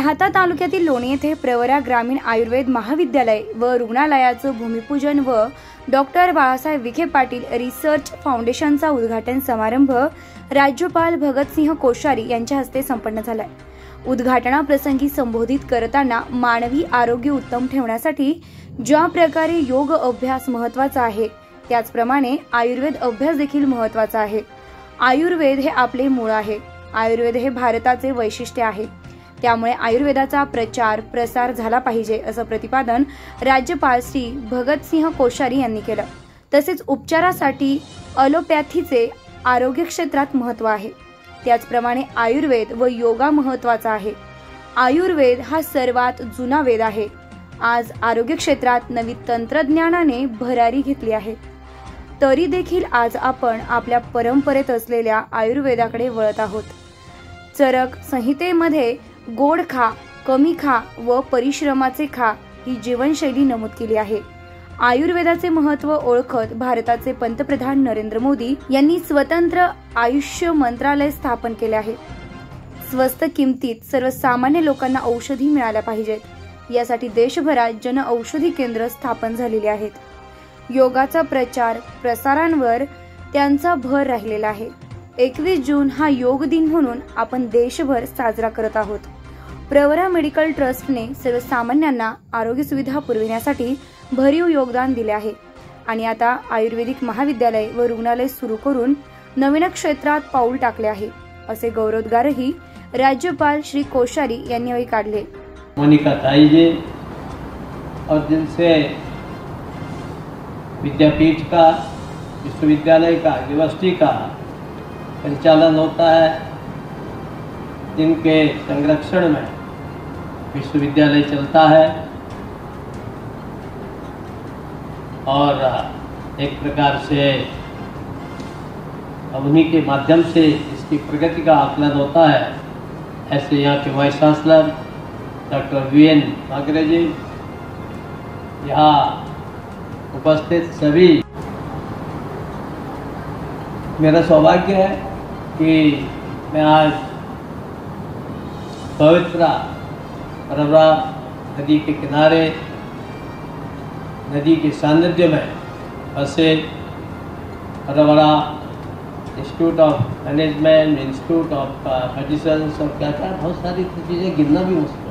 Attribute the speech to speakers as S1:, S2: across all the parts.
S1: राहाता तालुक्यातील लोणी येथे प्रवरा ग्रामीण आयुर्वेद महाविद्यालय व रुग्णालयाचं भूमिपूजन व डॉक्टर बाळासाहेब विखे पाटील रिसर्च फाउंडेशनचा उद्घाटन समारंभ राज्यपाल भगतसिंह कोश्यारी यांच्या हस्ते संपन्न झाला। उद्घाटनाप्रसंगी संबोधित करताना मानवी आरोग्य उत्तम ठेवण्यासाठी ज्या प्रकारे योग अभ्यास महत्त्वाचा आहे त्याचप्रमाणे आयुर्वेद अभ्यास देखील महत्त्वाचा आहे। आयुर्वेद हे आपले मूळ आहे। आयुर्वेद हे भारताचे वैशिष्ट्य आहे। त्यामुळे आयुर्वेदाचा प्रचार प्रसार झाला पाहिजे असं प्रतिपादन राज्यपाल श्री भगतसिंह कोश्यारी यांनी केलं। तसेच उपचारासाठी ॲलोपॅथीचे आरोग्य क्षेत्रात महत्त्व आहे, त्याचप्रमाणे आयुर्वेद व योगा महत्त्वाचा आहे। आयुर्वेद हा सर्वात जुना वेद आहे। आज आरोग्य क्षेत्रात नवीन तंत्रज्ञानाने भरारी घेतली आहे, तरी देखील आज आपण आपल्या परंपरेत असलेल्या आयुर्वेदाकडे वळत आहोत। चरक संहितेमध्ये गोड खा, कमी खा व परिश्रमाचे खा ही जीवनशैली नमूद केली आहे। आयुर्वेदाचे महत्त्व ओळखत भारताचे पंतप्रधान नरेंद्र मोदी यांनी स्वतंत्र आयुष्य मंत्रालय स्थापन केले आहे। स्वस्त किमतीत सर्वसामान्य लोकांना औषधी मिळाल्या पाहिजेत यासाठी देशभरात जन औषधी केंद्र स्थापन झालेली आहेत। योगाचा प्रचार प्रसारांवर त्यांचा भर राहिलेला आहे। 21 जून हा योग दिन म्हणून आपण देशभर साजरा करत आहोत। प्रवरा मेडिकल ट्रस्टने सर्वसामान्यांना आरोग्य सुविधा पुरविण्यासाठी भरीव योगदान दिले आहे आणि आता आयुर्वेदिक महाविद्यालय व रुग्णालय सुरू करून नवीन क्षेत्रात पाऊल टाकले आहे असे गौरवोद्गारही राज्यपाल श्री कोश्यारी यांनी यावेळी काढले।
S2: मोनिका ताई जी और जिनसे विद्यापीठ का, विश्वविद्यालय का, यूनिवर्सिटी का संचालन होता है, जिनके संरक्षण में विश्वविद्यालय चलता है और एक प्रकार से उन्हीं के माध्यम से इसकी प्रगति का आकलन होता है। ऐसे यहाँ के vice chancellor doctor VN Magrey जी, यहाँ उपस्थित सभी, मेरा सौभाग्य है कि मैं आज पवित्र प्रवरा नदी के किनारे, नदी के सानिध्य में बसे Pravara institute of management, institute of medicine और क्या क्या बहुत सारी चीज़ें गिनना भी मुश्किल,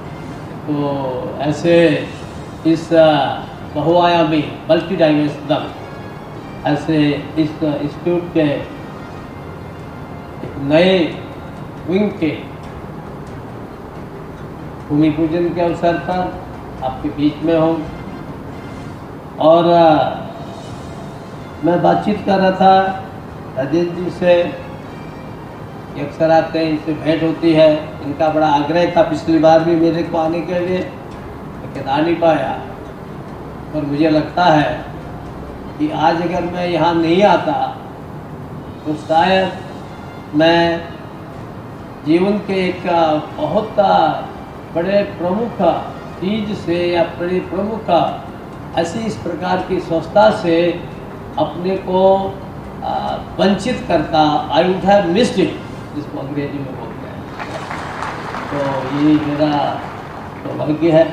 S2: तो ऐसे इस बहुआयामी मल्टी डायमेंशनल ऐसे इस इंस्टीट्यूट के एक नए विंग के भूमि पूजन के अवसर पर आपके बीच में हूँ और मैं बातचीत कर रहा था राजेश जी से। अक्सर आते हैं, इनसे भेंट होती है। इनका बड़ा आग्रह था पिछली बार भी मेरे को आने के लिए, लेकिन आ नहीं पाया। पर मुझे लगता है कि आज अगर मैं यहाँ नहीं आता तो शायद मैं जीवन के एक बहुत बड़े प्रमुख चीज से या बड़ी प्रमुख ऐसी इस प्रकार की संस्था से अपने को वंचित करता, I would have missed it, जिसको अंग्रेजी में बोलते हैं। तो ये मेरा सौभाग्य है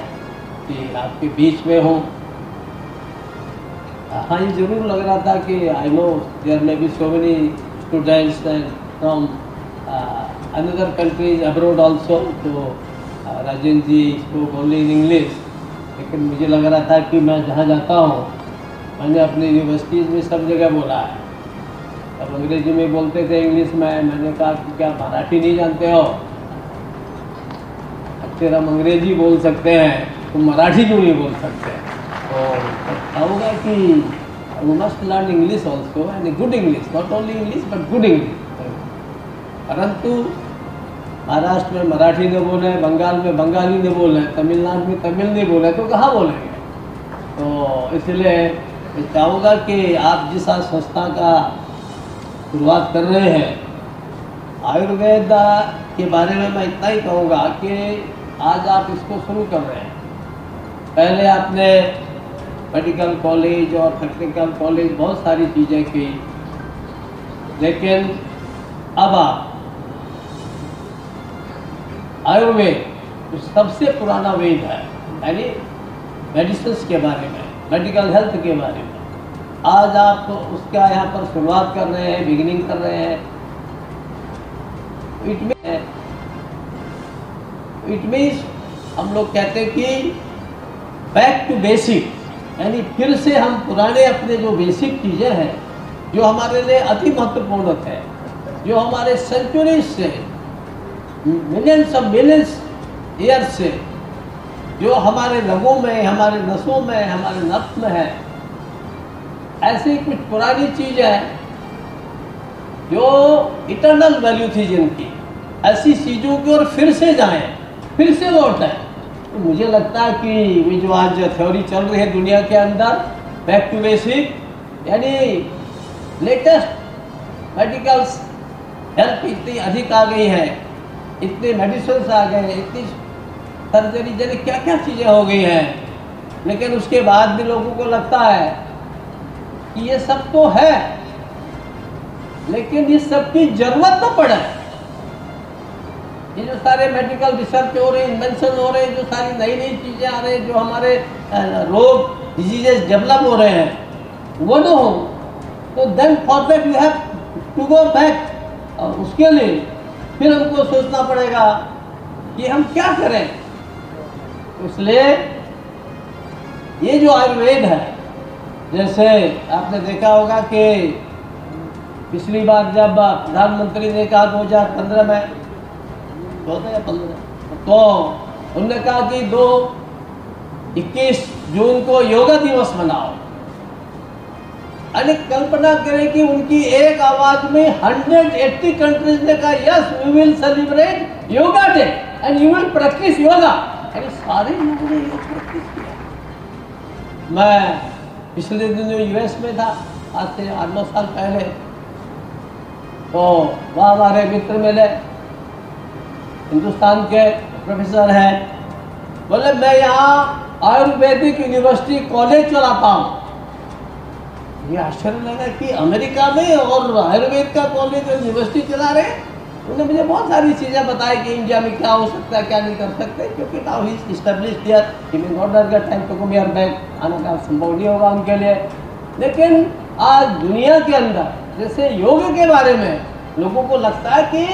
S2: कि आपके बीच में हूँ। हाँ, ये जरूर लग रहा था कि I know there may be so many students from another countries abroad also, तो Rajendra ji spoke only in English, लेकिन मुझे लग रहा था कि मैं जहाँ जाता हूँ, मैंने अपनी यूनिवर्सिटीज़ में सब जगह बोला है। अब अंग्रेजी में बोलते थे, इंग्लिश में, मैंने कहा कि क्या मराठी नहीं जानते हो? अगर हम अंग्रेजी बोल सकते हैं तो मराठी क्यों नहीं बोल सकते? तो होगा कि we must learn English also and good English, not only English but good English. परंतु महाराष्ट्र में मराठी न बोले, बंगाल में बंगाली न बोले, तमिलनाडु में तमिल नहीं बोले तो कहाँ बोलेंगे? तो इसलिए मैं चाहूँगा कि आप जिस संस्था का शुरुआत कर रहे हैं, आयुर्वेद के बारे में मैं इतना ही कहूँगा कि आज आप इसको शुरू कर रहे हैं। पहले आपने मेडिकल कॉलेज और टेक्निकल कॉलेज बहुत सारी चीज़ें की, लेकिन अब आप आयुर्वेद जो सबसे पुराना वेद है, यानी मेडिसिन के बारे में, मेडिकल हेल्थ के बारे में। आज आप उसका यहाँ पर शुरुआत कर रहे हैं, बिगिनिंग कर रहे हैं। इट मीन्स हम लोग कहते हैं कि बैक टू बेसिक, यानी फिर से हम पुराने अपने जो बेसिक चीज़ें हैं जो हमारे लिए अति महत्वपूर्ण है, जो हमारे सेंचुरीज से, मिलियंस ईयर से, जो हमारे रगों में, हमारे नसों में, हमारे नफ्स में है, ऐसी कुछ पुरानी चीज़ है जो इटर्नल वैल्यू थी जिनकी, ऐसी चीज़ों की ओर फिर से जाएं, फिर से लौटें। तो मुझे लगता है कि ये जो आज थ्योरी चल रही है दुनिया के अंदर, बैक टू बेसिक, यानी लेटेस्ट मेडिकल हेल्थ इतनी अधिक आ गई है, इतने मेडिसिन आ गए हैं, इतनी सर्जरी, जैसे क्या क्या चीज़ें हो गई हैं, लेकिन उसके बाद भी लोगों को लगता है कि ये सब तो है, लेकिन इस सब की जरूरत तो पड़े। ये जो सारे मेडिकल रिसर्च हो रहे हैं, इन्वेंशन हो रहे हैं, जो सारी नई नई चीज़ें आ रही हैं, जो हमारे रोग डिजीजेस डेवलप हो रहे हैं, वो ना हो तो then for that you have to go back. और उसके लिए फिर हमको सोचना पड़ेगा कि हम क्या करें। इसलिए ये जो आयुर्वेद है, जैसे आपने देखा होगा कि पिछली बार जब प्रधानमंत्री ने कहा 2015 में, 2015, तो उन्होंने कहा कि 21 जून को योगा दिवस मनाओ। अरे कल्पना करें कि उनकी एक आवाज में 180 कंट्रीज ने कहा yes we will celebrate yoga day and you will practise yoga. अरे सारे लोगों ने योग प्रैक्टिस किया। मैं पिछले दिनों यूएस में था, आज से 8-9 साल पहले, तो वहाँ हमारे मित्र मिले, हिंदुस्तान के प्रोफेसर हैं, बोले मैं यहाँ आयुर्वेदिक यूनिवर्सिटी कॉलेज चलाता हूँ। ये आश्चर्य लगा कि अमेरिका में और आयुर्वेद का कॉलेज और यूनिवर्सिटी चला रहे। उन्होंने मुझे बहुत सारी चीज़ें बताई कि इंडिया में क्या हो सकता है, क्या नहीं कर सकते, क्योंकि now he is established here, he may not get time to come here back, आने का संभव नहीं होगा उनके लिए। लेकिन आज दुनिया के अंदर जैसे योग के बारे में लोगों को लगता है कि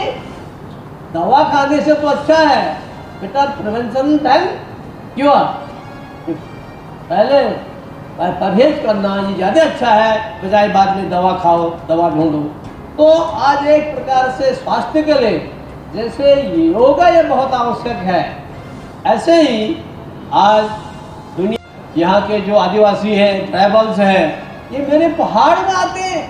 S2: दवा खाने से तो अच्छा है, बेटर प्रिवेंशन देन क्योर, पहले परहेज करना ये ज़्यादा अच्छा है बजाय बाद में दवा खाओ, दवा ढूंढो। तो आज एक प्रकार से स्वास्थ्य के लिए जैसे योगा ये बहुत आवश्यक है, ऐसे ही आज दुनिया, यहाँ के जो आदिवासी हैं, ट्राइबल्स हैं, ये मेरे पहाड़ में आते हैं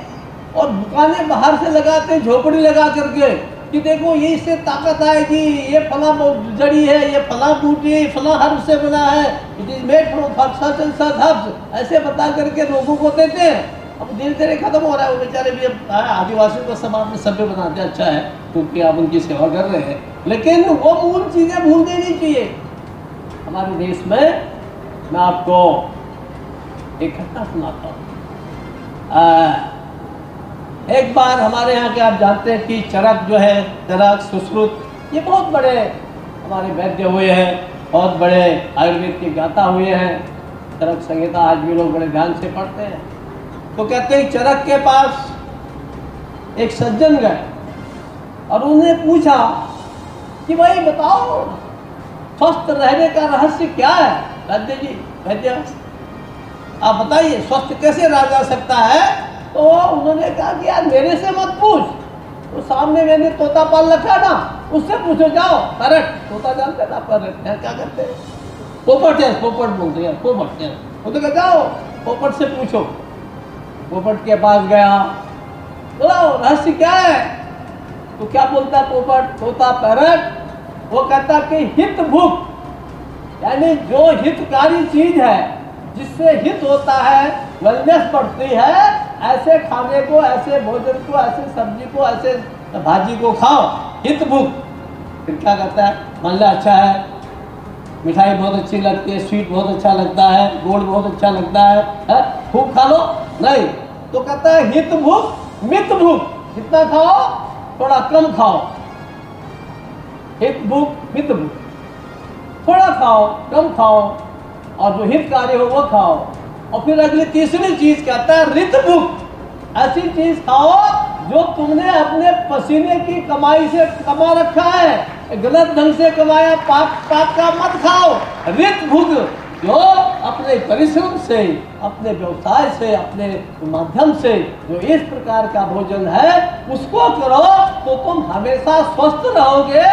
S2: और दुकानें बाहर से लगाते हैं, झोपड़ी लगा करके कि देखो ये इससे ताकत आएगी, ये फला जड़ी है, ये फला बूटी, फला हर्ब से बना है, it is made from such and such herbs, ऐसे बता करके लोगों को देते हैं। अब धीरे धीरे खत्म हो रहा है, वो बेचारे भी अब आदिवासियों का समाज में सभ्य बनाते, अच्छा है क्योंकि आप उनकी सेवा कर रहे हैं, लेकिन वो मूल चीज़ें भूलनी नहीं चाहिए। हमारे देश में मैं आपको एक घटना सुनाता हूँ। एक बार हमारे यहाँ के आप जानते हैं कि चरक जो है, चरक, सुश्रुत, ये बहुत बड़े हमारे वैद्य हुए हैं, बहुत बड़े आयुर्वेद के ज्ञाता हुए हैं। चरक संहिता आज भी लोग बड़े ध्यान से पढ़ते हैं। तो कहते हैं चरक के पास एक सज्जन गए और उन्हें पूछा कि भाई बताओ स्वस्थ रहने का रहस्य क्या है। वैद्य जी, वैद्य आप बताइए स्वस्थ कैसे रहा जा सकता है। तो उन्होंने कहा कि यार मेरे से मत पूछ, तो सामने मैंने तोता पाल रखा ना, उससे पूछो, जाओ। पैरट, तोता जानते ना पैरट क्या करते हैं, पोपट है, पोपट बोलते हैं, पोपट है। तो कहा जाओ पोपट से पूछो। पोपट के पास गया, बोलो रहस्य क्या है। तो क्या बोलता है पोपट, तोता, पैरट, वो कहता कि हित भूख, यानी जो हितकारी चीज है, जिससे हित होता है, वेलनेस बढ़ती है, ऐसे खाने को, ऐसे भोजन को, ऐसे सब्जी को, ऐसे भाजी को खाओ, हित भूख। फिर क्या कहता है, मान लो अच्छा है, मिठाई बहुत अच्छी लगती है, स्वीट बहुत अच्छा लगता है, गोड़ बहुत अच्छा लगता है, खूब खा लो। नहीं, तो कहता है हित भूख, मित भूख, जितना खाओ थोड़ा कम खाओ, हित भूख, मित भूख। थोड़ा खाओ, कम खाओ, और जो हितकारी हो वो खाओ। और फिर अगली तीसरी चीज कहता है ऋतभुक, ऐसी चीज खाओ जो तुमने अपने पसीने की कमाई से कमा रखा है, गलत ढंग से कमाया पाप का मत खाओ। ऋतभुक, जो अपने परिश्रम से, अपने व्यवसाय से, अपने माध्यम से जो इस प्रकार का भोजन है उसको करो तो तुम हमेशा स्वस्थ रहोगे।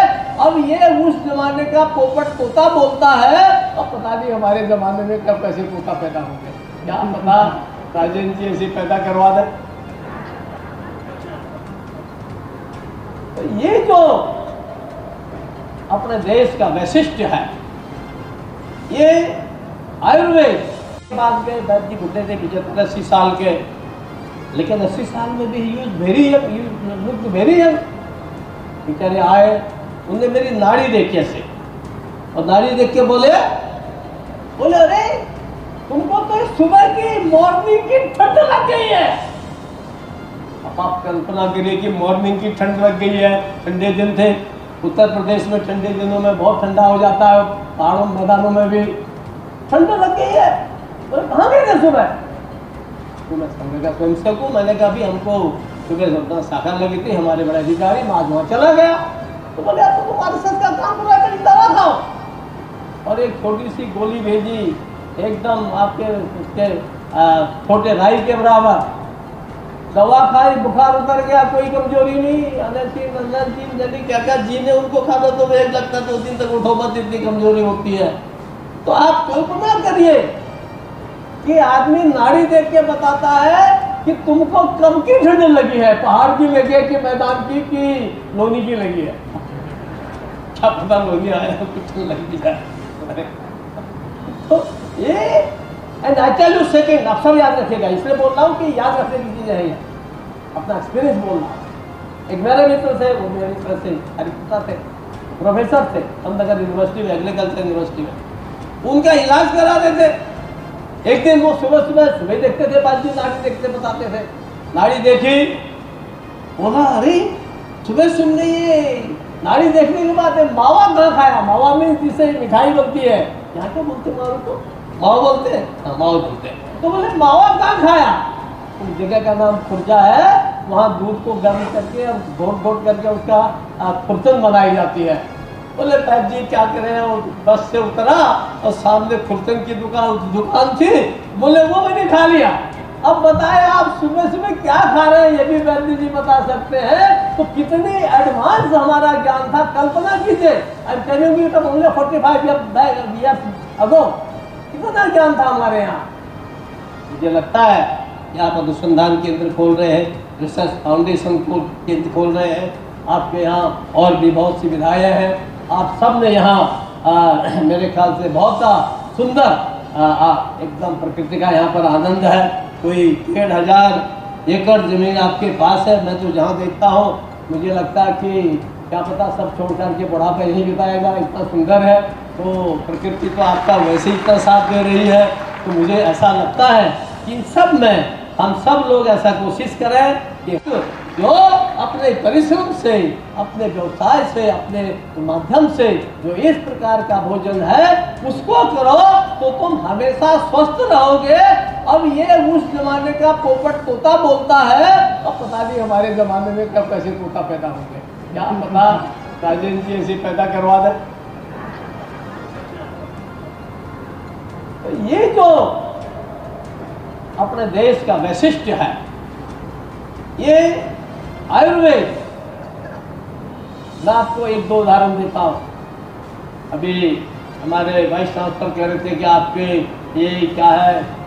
S2: अब ये उस जमाने का पोपट तोता बोलता है, अब पता नहीं हमारे जमाने में कब कैसे तोता पैदा होंगे, क्या पता राजेंद्र जी ऐसे पैदा करवा दे। तो ये जो अपने देश का वैशिष्ट्य है, ये आयुर्वेद के बाद गए वैद्य जी बुढ़े थे 75-80 साल के, लेकिन 80 साल में भी यूज वेरी यंग बेचारे आए। उनने मेरी नाड़ी देखी ऐसे, और नाड़ी देख के बोले अरे तुमको तो सुबह की मॉर्निंग की ठंड लग गई है। अब आप कल्पना करिए कि मॉर्निंग की ठंड लग गई है, ठंडे दिन थे, उत्तर प्रदेश में ठंडे दिनों में बहुत ठंडा हो जाता है, पहाड़ों मैदानों में भी ठंड लग गई है। और कहाँ गए थे सुबह? तो मैं समझेगा स्वयं से को, मैंने कहा भी हमको सुबह अपना शाखा लगी थी, हमारे बड़े अधिकारी, मैं आज वहाँ चला गया। तो बोले तो तुम्हारे साथ का काम पूरा कर, दवा खाओ। और एक छोटी सी गोली भेजी, एकदम आपके उसके छोटे राई के बराबर। दवा खाई, बुखार उतर गया, कोई कमजोरी नहीं। अनंतीन क्या क्या जीने उनको खा दो तो एक लगता 2 दिन तक उठो मत, इतनी कमजोरी होती है। तो आप कल्पना करिए कि आदमी नाड़ी देख के बताता है कि तुमको कब की ठंड लगी है, पहाड़ की लगी है कि मैदान की कि लोनी की लगी है। क्या पता लोनी आया कुछ लगी जाए। तो ये and I tell you second, आप सब याद रखिएगा, इसलिए बोल रहा हूँ कि याद रखने की चीजें हैं, अपना एक्सपीरियंस बोल रहा हूँ। एक मेरे मित्र थे, वो मेरे मित्र से हरिपुरा थे, प्रोफेसर थे अहमदनगर यूनिवर्सिटी में, एग्रीकल्चर यूनिवर्सिटी में। उनका इलाज करा रहे थे। एक दिन वो सुबह देखते थे, बाद में नाड़ी देखते बताते थे। नाड़ी देखी, बोला अरे सुबह सुन ये नाड़ी देखने के बाद मावा कहाँ खाया। मावा में जिसे मिठाई बनती है, यहाँ क्या बोलते मावा को, मावा बोलते हैं, हाँ मावा बोलते हैं। तो बोले मावा कहाँ खाया? उस जगह का नाम खुर्जा है, वहाँ दूध को गर्म करके और घोट करके उसका खुर्चन बनाई जाती है। बोले पैप जी क्या करें, और बस से उतरा और सामने खुर्चन की दुकान थी, बोले वो मैंने खा लिया। अब बताए आप सुबह सुबह क्या खा रहे हैं, ये भी वैद्य जी बता सकते हैं। तो कितनी एडवांस हमारा ज्ञान था, कल्पना कीजिए। आई एम टेलिंग यू तो ओनली 45 ईयर्स अगो कितना ज्ञान था हमारे यहाँ। मुझे लगता है यहाँ पर अनुसंधान केंद्र खोल रहे हैं, रिसर्च फाउंडेशन केंद्र खोल रहे हैं, आपके यहाँ और भी बहुत सुविधाएं हैं। आप सब ने यहाँ मेरे ख्याल से बहुत सुंदर एकदम प्रकृति का यहाँ पर आनंद है। कोई 1,500 एकड़ जमीन आपके पास है। मैं तो जहाँ देखता हूँ मुझे लगता है कि क्या पता सब छोड़ कर के बुढ़ापा यहीं बिताएगा, इतना सुंदर है। तो प्रकृति तो आपका वैसे ही इतना साथ दे रही है। तो मुझे ऐसा लगता है कि इन सब में हम सब लोग ऐसा कोशिश करें कि जो अपने परिश्रम से, अपने व्यवसाय से, अपने माध्यम से जो इस प्रकार का भोजन है उसको करो तो तुम हमेशा स्वस्थ रहोगे। अब ये उस जमाने का पोपट तोता बोलता है, अब पता नहीं हमारे जमाने में कब कैसे तोता पैदा होंगे, क्या पता राजेंद्र जी ऐसे पैदा करवा दे। तो ये जो अपने देश का वैशिष्ट्य है, ये आयुर्वेद। मैं आपको 1-2 उदाहरण देता हूँ। अभी हमारे वाइस चांसलर कह रहे थे कि आपके ये क्या है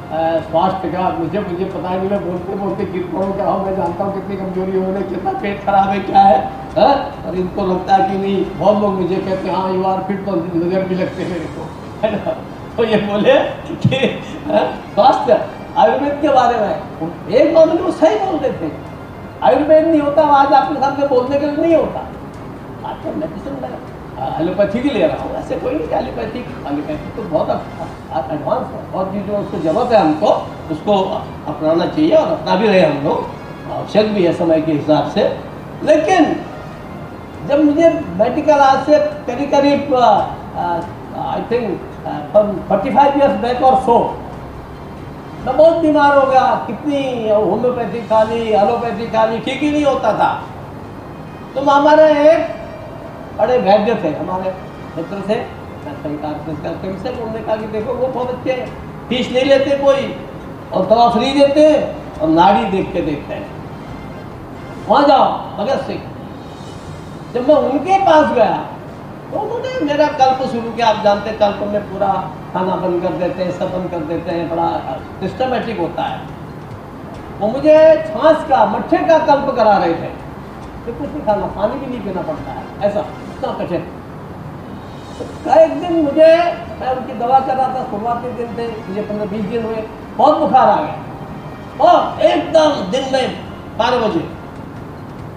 S2: स्वास्थ्य का, मुझे पता नहीं, मैं बोलते बोलते गिर पड़ूँ क्या हो, मैं जानता हूँ कितनी कमजोरी हो रही, कितना पेट खराब है, क्या है, और इनको लगता है कि नहीं। बहुत लोग मुझे कहते हैं हाँ यू आर फिट, तो नजर भी लगते मेरे को, है ना। तो ये बोले कि स्वास्थ्य आयुर्वेद के बारे में एक मामले वो सही बोलते थे। आयुर्वेद नहीं होता, आज आपके सामने बोलने के लिए नहीं होता। आजकल मेडिसिन में एलोपैथी की ले रहा हूँ, ऐसे कोई नहीं। एलोपैथी तो बहुत एडवांस है, बहुत चीज़ जो उसको जरूरत है, हमको उसको अपनाना चाहिए और अपना भी रहे हम लोग, आवश्यक भी है समय के हिसाब से। लेकिन जब मुझे मेडिकल आज से करीब आई थिंक 45 ईयर्स बैक और सो मैं बहुत बीमार हो गया, कितनी होम्योपैथी खा ली, एलोपैथी खा ली, ठीक ही नहीं होता था। तो हमारे एक बड़े वैद्य थे, हमारे मित्र थे, उनसे उन्होंने कहा कि देखो वो बहुत अच्छे, फीस नहीं लेते कोई और दवा फ्री देते और नाड़ी देख के देखते हैं, वहाँ जाओ भगत सिंह। जब मैं उनके पास गया तो उन्होंने मेरा कल्प शुरू किया। आप जानते हैं कल्प में पूरा खाना बंद कर देते हैं, सब बंद कर देते हैं, बड़ा सिस्टमेटिक होता है। वो मुझे छाछ का, मट्ठे का कल्प करा रहे थे, तो कुछ नहीं खाना, पानी भी नहीं पीना पड़ता है, ऐसा इतना कठिन। तो एक दिन मुझे, मैं उनकी दवा कर रहा था, शुरुआती दिन थे, मुझे 15-20 दिन हुए, बहुत बुखार आ गया और एकदम दिन में 12 बजे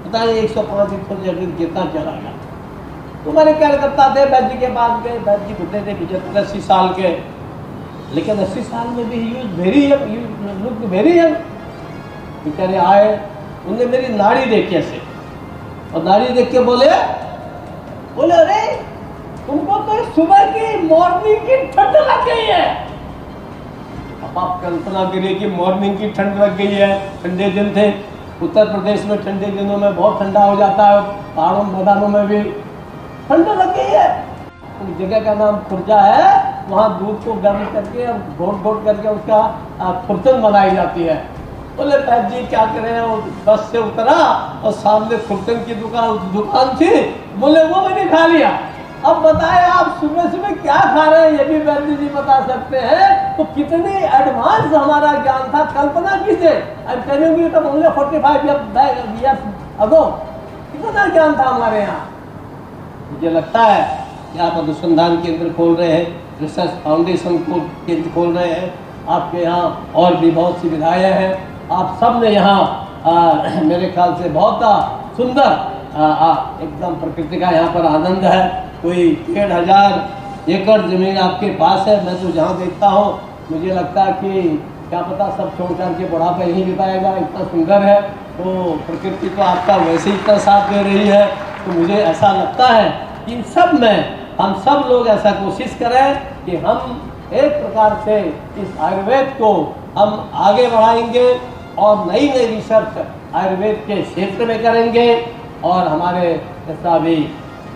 S2: पता नहीं 105-106 गिरता चला गया। तुम्हारे कार्यकर्ता थे, वैद्य जी के पास गए, वैद्य जी बुढ़े थे, 75-80 साल के, लेकिन 80 साल में भी use very young, look very young. बेचारे आए, उनने मेरी नाड़ी देखी ऐसे और नाड़ी देख के बोले अरे तुमको तो सुबह की मॉर्निंग की ठंड लग गई है। अब आप कल्पना करिए कि मॉर्निंग की ठंड लग गई है, ठंडे दिन थे, उत्तर प्रदेश में ठंडे दिनों में बहुत ठंडा हो जाता है, पहाड़ों मैदानों में भी ठंड लग गई है। उस जगह का नाम खुर्जा है, वहाँ दूध को गर्म करके और घोट करके उसका खुर्तन बनाई जाती है। बोले पैद जी क्या करें, वो बस से उतरा और सामने खुर्तन की दुकान थी, बोले वो मैंने खा लिया। अब बताएं आप सुबह सुबह क्या खा रहे हैं, ये भी वैद्य जी बता सकते हैं। तो कितनी एडवांस हमारा ज्ञान था, कल्पना कीजिए। आई टेलिंग यू, तब हमने 45 ईयर्स अगो कितना ज्ञान था हमारे यहाँ। मुझे लगता है कि आप अनुसंधान केंद्र खोल रहे हैं, रिसर्च फाउंडेशन केंद्र खोल रहे हैं, आपके यहाँ और भी बहुत सुविधाएं हैं। आप सब ने यहाँ मेरे ख्याल से बहुत सुंदर एकदम प्रकृति का यहाँ पर आनंद है। कोई 1500 एकड़ जमीन आपके पास है। मैं तो जहाँ देखता हूँ मुझे लगता है कि क्या पता सब छोड़ कर के बुढ़ापा यहीं बिताएगा, इतना सुंदर है। तो प्रकृति तो आपका वैसे ही इतना साथ दे रही है। तो मुझे ऐसा लगता है कि इन सब में हम सब लोग ऐसा कोशिश करें कि हम एक प्रकार से इस आयुर्वेद को हम आगे बढ़ाएंगे और नई नई रिसर्च आयुर्वेद के क्षेत्र में करेंगे। और हमारे जैसा भी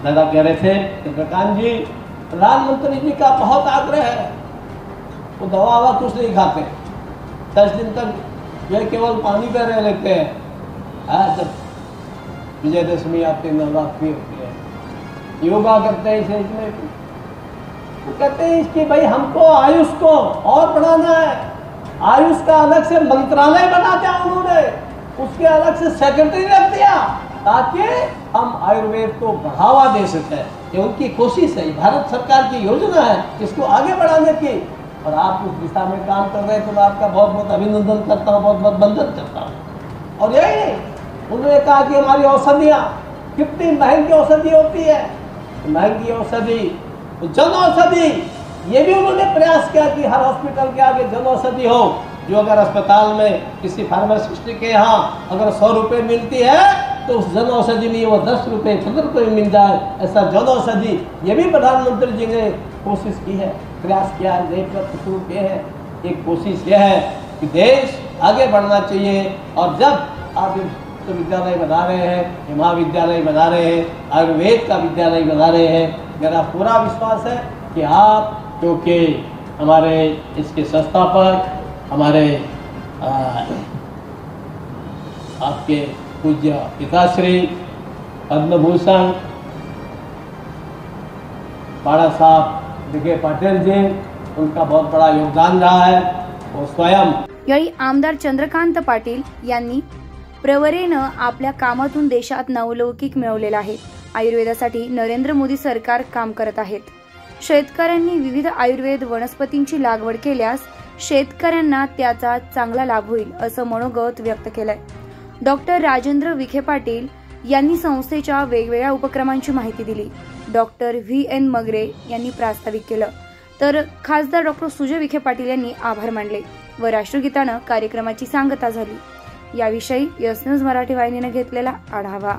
S2: दादा कह रहे थे चंद्रकांत जी, प्रधानमंत्री जी का बहुत आग्रह है, वो दवा कुछ नहीं खाते, 10 दिन तक वे केवल पानी पे रह लेते हैं। जब विजयदशमी आती है, नवरात्रि होती है, योगा करते हैं इसमें, वो कहते हैं इसकी भाई हमको आयुष को और बढ़ाना है। आयुष का अलग से मंत्रालय बना दिया उन्होंने, उसके अलग से सेक्रेटरी रख दिया ताकि हम आयुर्वेद को बढ़ावा दे सकें। ये उनकी कोशिश है, भारत सरकार की योजना है इसको आगे बढ़ाने की, और आप उस दिशा में काम कर रहे हैं तो मैं आपका बहुत बहुत अभिनंदन करता हूँ, बहुत बहुत वंदन करता हूँ। और यही उन्होंने कहा कि हमारी औषधियाँ कितनी महंगी औषधि होती है, महंगी औषधि, जन औषधि, ये भी उन्होंने प्रयास किया कि हर हॉस्पिटल के आगे जन औषधि हो। जो अगर अस्पताल में किसी फार्मासिस्ट के यहाँ अगर 100 रुपये मिलती है तो उस जन औषधि में वो 10 रुपये 15 रुपये मिल जाए, ऐसा जन औषधि, ये भी प्रधानमंत्री जी ने कोशिश की है, प्रयास किया है, नए प्रयत्न शुरू किए हैं। एक कोशिश यह है कि देश आगे बढ़ना चाहिए। और जब आप विश्वविद्यालय बना रहे हैं, महाविद्यालय बना रहे हैं, आयुर्वेद का विद्यालय बना रहे हैं, मेरा पूरा विश्वास है कि आप, क्योंकि हमारे इसके संस्थापक हमारे आपके पूज्य पिताश्री पद्म भूषण बाड़ा साहब विखे पाटिल जी, उनका बहुत बड़ा योगदान रहा है। वो स्वयं
S1: यावेळी आमदार चंद्रकांत पाटील यांनी प्रवरेनं आपल्या कामातून देशात नवलौकिक मिळवलेला आहे। आयुर्वेदासाठी नरेंद्र मोदी सरकार काम करत आहेत। शेतकऱ्यांनी विविध आयुर्वेद वनस्पतींची लागवड केल्यास शेतकऱ्यांना त्याचा चांगला लाभ होईल असं मनोगत व्यक्त केलंय। डॉक्टर राजेंद्र विखे पाटील यांनी संस्थेच्या वेगवेगळ्या उपक्रमांची माहिती दिली। डॉक्टर VN मगरे यांनी प्रास्ताविक केलं, तर खासदार डॉक्टर सुजय विखे पाटील यांनी आभार मानले व राष्ट्रगीतानं कार्यक्रमाची सांगता झाली। याविषयी यस न्यूज मराठी वाहिनीने घेतलेला आढावा।